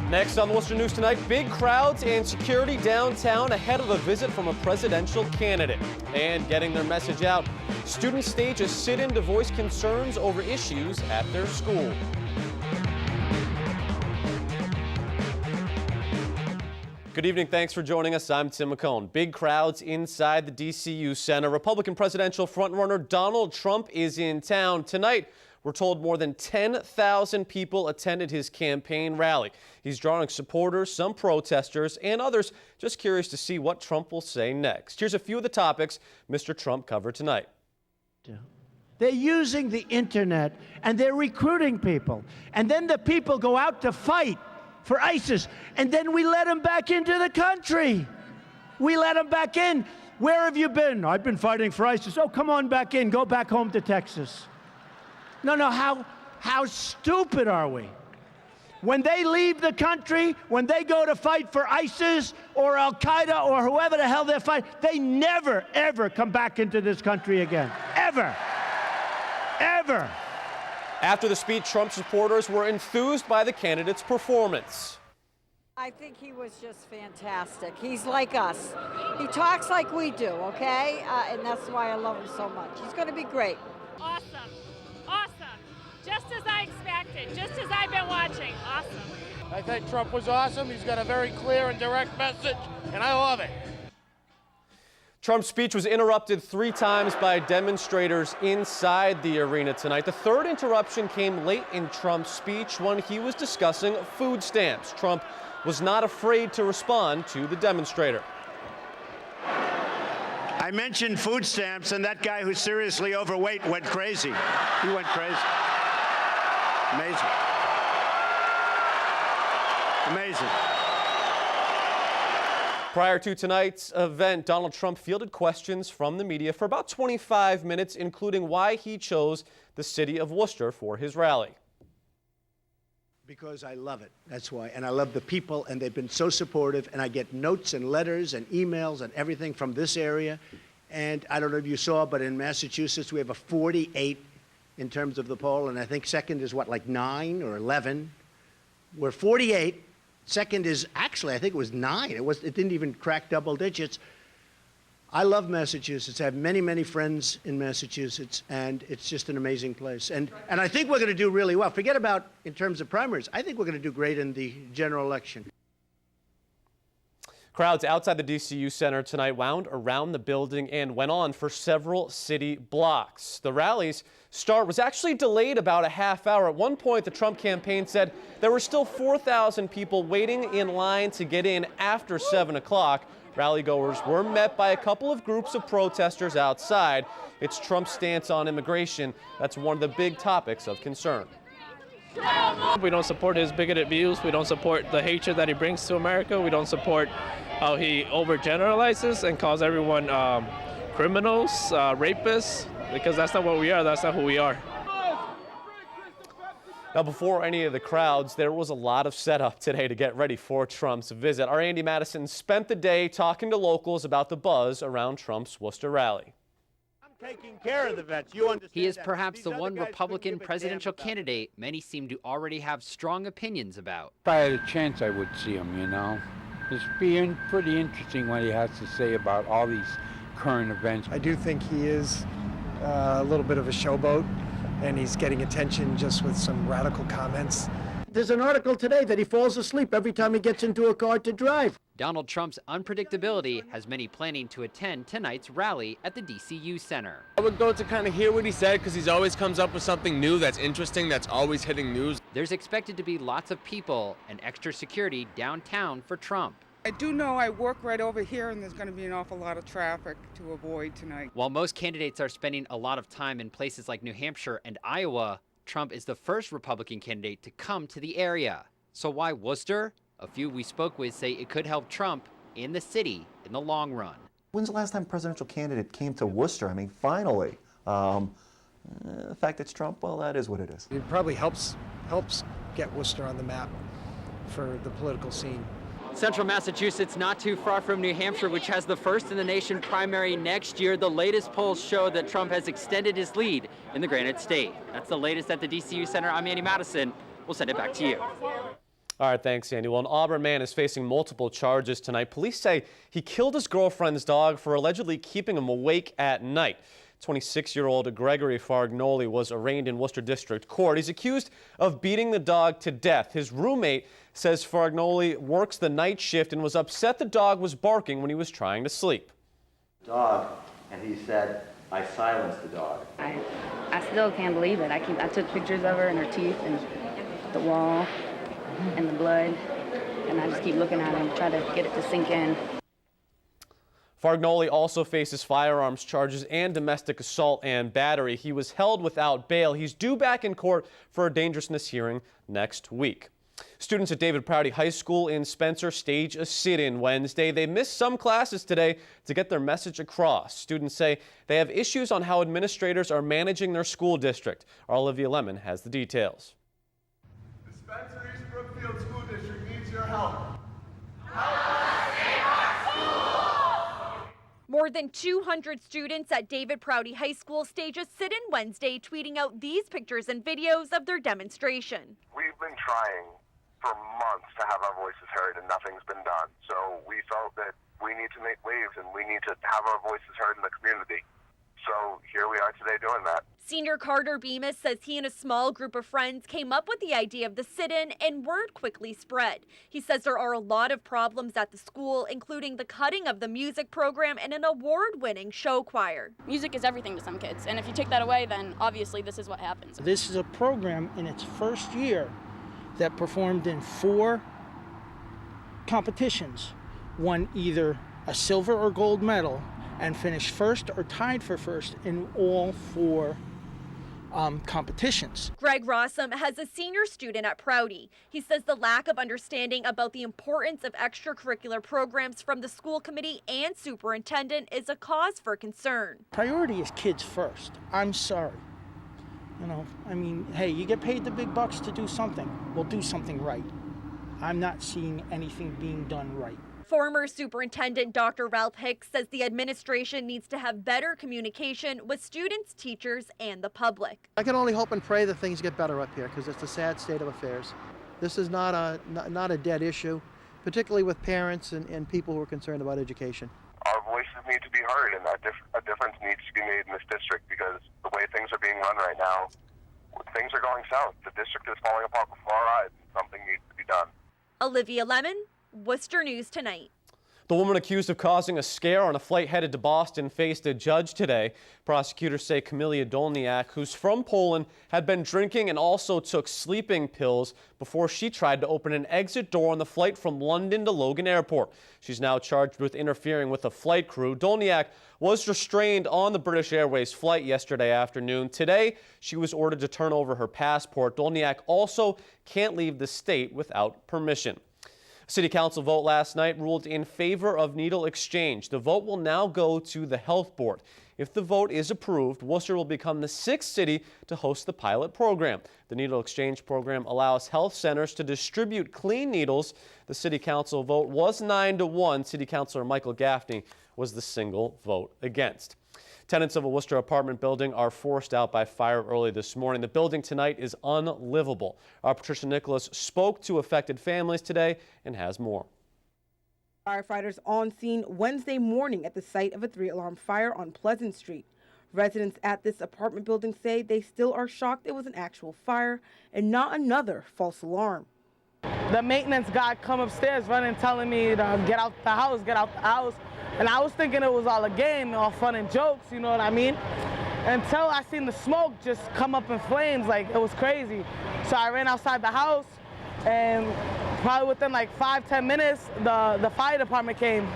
Next on Worcester News Tonight, big crowds and security downtown ahead of a visit from a presidential candidate. And getting their message out, students stage a sit-in to voice concerns over issues at their school. Good evening. Thanks for joining us. I'm Tim McCone. Big crowds inside the DCU Center. Republican presidential frontrunner Donald Trump is in town tonight. We're told more than 10,000 people attended his campaign rally. He's drawing supporters, some protesters, and others just curious to see what Trump will say next. Here's a few of the topics Mr. Trump covered tonight. They're using the internet and they're recruiting people. And then the people go out to fight for ISIS. And then we let them back into the country. We let them back in. Where have you been? I've been fighting for ISIS. Oh, come on back in. Go back home to Texas. No, how stupid are we? When they leave the country, when they go to fight for ISIS or Al-Qaeda or whoever the hell they're fighting, they never, ever come back into this country again. Ever. Ever. After the speech, Trump supporters were enthused by the candidate's performance. I think he was just fantastic. He's like us. He talks like we do, okay? And that's why I love him so much. He's going to be great. Awesome. Awesome. Just as I expected, just as I've been watching. Awesome. I think Trump was awesome. He's got a very clear and direct message, and I love it. Trump's speech was interrupted 3 times by demonstrators inside the arena tonight. The third interruption came late in Trump's speech when he was discussing food stamps. Trump was not afraid to respond to the demonstrator. I mentioned food stamps, and that guy who's seriously overweight went crazy. He went crazy. Amazing. Amazing. Prior to tonight's event, Donald Trump fielded questions from the media for about 25 minutes, including why he chose the city of Worcester for his rally. Because I love it, that's why. And I love the people, and they've been so supportive, and I get notes and letters and emails and everything from this area. And I don't know if you saw, but in Massachusetts, we have a 48 in terms of the poll, and I think second is, what, like 9 or 11? We're 48. Second is, actually, I think it was 9. It didn't even crack double digits. I love Massachusetts. I have many, many friends in Massachusetts, and it's just an amazing place. And I think we're going to do really well. Forget about in terms of primaries. I think we're going to do great in the general election. Crowds outside the DCU Center tonight wound around the building and went on for several city blocks. The rally's start was actually delayed about a half hour. At one point, the Trump campaign said there were still 4,000 people waiting in line to get in after 7 o'clock. Rallygoers were met by a couple of groups of protesters outside. It's Trump's stance on immigration that's one of the big topics of concern. We don't support his bigoted views. We don't support the hatred that he brings to America. We don't support how he overgeneralizes and calls everyone criminals, rapists, because that's not what we are. That's not who we are. Now, before any of the crowds, there was a lot of setup today to get ready for Trump's visit. Our Andy Madison spent the day talking to locals about the buzz around Trump's Worcester rally. Taking care of the vets. You understand. He is perhaps the one Republican presidential candidate many seem to already have strong opinions about. If I had a chance, I would see him, you know. It's being pretty interesting what he has to say about all these current events. I do think he is a little bit of a showboat, and he's getting attention just with some radical comments. There's an article today that he falls asleep every time he gets into a car to drive. Donald Trump's unpredictability has many planning to attend tonight's rally at the DCU Center. I would go to kind of hear what he said because he always comes up with something new that's interesting, that's always hitting news. There's expected to be lots of people and extra security downtown for Trump. I do know I work right over here, and there's going to be an awful lot of traffic to avoid tonight. While most candidates are spending a lot of time in places like New Hampshire and Iowa, Trump is the first Republican candidate to come to the area. So why Worcester? A few we spoke with say it could help Trump in the city in the long run. When's the last time a presidential candidate came to Worcester? I mean, finally. The fact it's Trump, well, that is what it is. It probably helps get Worcester on the map for the political scene. Central Massachusetts, not too far from New Hampshire, which has the first in the nation primary next year. The latest polls show that Trump has extended his lead in the Granite State. That's the latest at the DCU Center. I'm Andy Madison. We'll send it back to you. All right, thanks, Andy. Well, an Auburn man is facing multiple charges tonight. Police say he killed his girlfriend's dog for allegedly keeping him awake at night. 26-year-old Gregory Fargnoli was arraigned in Worcester District Court. He's accused of beating the dog to death. His roommate says Fargnoli works the night shift and was upset the dog was barking when he was trying to sleep. Dog, and he said, I silenced the dog. I still can't believe it. I took pictures of her and her teeth and the wall and the blood, and I just keep looking at him, try to get it to sink in. Fargnoli also faces firearms charges and domestic assault and battery. He was held without bail. He's due back in court for a dangerousness hearing next week. Students at David Prouty High School in Spencer stage a sit-in Wednesday. They missed some classes today to get their message across. Students say they have issues on how administrators are managing their school district. Our Olivia Lemon has the details. The Spencer East Brookfield School District needs your help. More than 200 students at David Prouty High School stage a sit-in Wednesday, tweeting out these pictures and videos of their demonstration. We've been trying for months to have our voices heard and nothing's been done. So we felt that we need to make waves and we need to have our voices heard in the community. So here we are today doing that. Senior Carter Bemis says he and a small group of friends came up with the idea of the sit-in and word quickly spread. He says there are a lot of problems at the school, including the cutting of the music program and an award-winning show choir. Music is everything to some kids, and if you take that away, then obviously this is what happens. This is a program in its first year that performed in 4 competitions, won either a silver or gold medal, and finished first or tied for first in all 4 competitions. Greg Rossum has a senior student at Prouty. He says the lack of understanding about the importance of extracurricular programs from the school committee and superintendent is a cause for concern. Priority is kids first. I'm sorry. You know, I mean, hey, you get paid the big bucks to do something. Well, do something right. I'm not seeing anything being done right. Former Superintendent Dr. Ralph Hicks says the administration needs to have better communication with students, teachers, and the public. I can only hope and pray that things get better up here because it's a sad state of affairs. This is not a dead issue, particularly with parents and people who are concerned about education. Our voices need to be heard and a difference needs to be made in this district because the way things are being run right now, things are going south. The district is falling apart before our eyes. Something needs to be done. Olivia Lemon, Worcester News Tonight. The woman accused of causing a scare on a flight headed to Boston faced a judge today. Prosecutors say Kamila Dolniak, who's from Poland, had been drinking and also took sleeping pills before she tried to open an exit door on the flight from London to Logan Airport. She's now charged with interfering with the flight crew. Dolniak was restrained on the British Airways flight yesterday afternoon. Today, she was ordered to turn over her passport. Dolniak also can't leave the state without permission. City Council vote last night ruled in favor of needle exchange. The vote will now go to the Health Board. If the vote is approved, Worcester will become the 6th city to host the pilot program. The needle exchange program allows health centers to distribute clean needles. The City Council vote was 9-1. City Councilor Michael Gaffney was the single vote against. Tenants of a Worcester apartment building are forced out by fire early this morning. The building tonight is unlivable. Our Patricia Nicholas spoke to affected families today and has more. Firefighters on scene Wednesday morning at the site of a 3-alarm fire on Pleasant Street. Residents at this apartment building say they still are shocked it was an actual fire and not another false alarm. The maintenance guy come upstairs running telling me to get out the house, get out the house. And I was thinking it was all a game, all fun and jokes, you know what I mean? Until I seen the smoke just come up in flames, like it was crazy. So I ran outside the house and probably within like 5-10 minutes, the fire department came.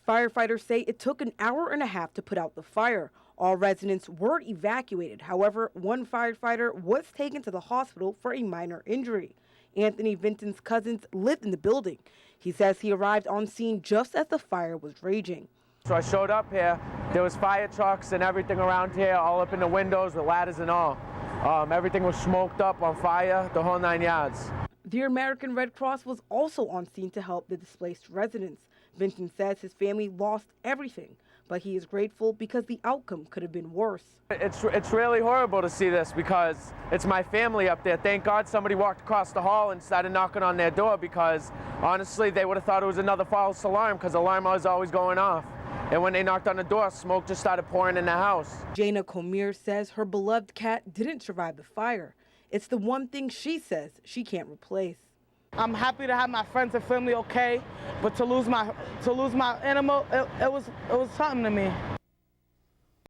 Firefighters say it took an hour and a half to put out the fire. All residents were evacuated. However, one firefighter was taken to the hospital for a minor injury. Anthony Vinton's cousins lived in the building. He says he arrived on scene just as the fire was raging. So I showed up here. There was fire trucks and everything around here, all up in the windows, with ladders and all. Everything was smoked up on fire, the whole 9 yards. The American Red Cross was also on scene to help the displaced residents. Vinton says his family lost everything, but he is grateful because the outcome could have been worse. It's really horrible to see this because it's my family up there. Thank God somebody walked across the hall instead of knocking on their door, because honestly they would have thought it was another false alarm because the alarm was always going off. And when they knocked on the door, smoke just started pouring in the house. Jana Comir says her beloved cat didn't survive the fire. It's the one thing she says she can't replace. I'm happy to have my friends and family okay, but to lose my animal, it was something to me.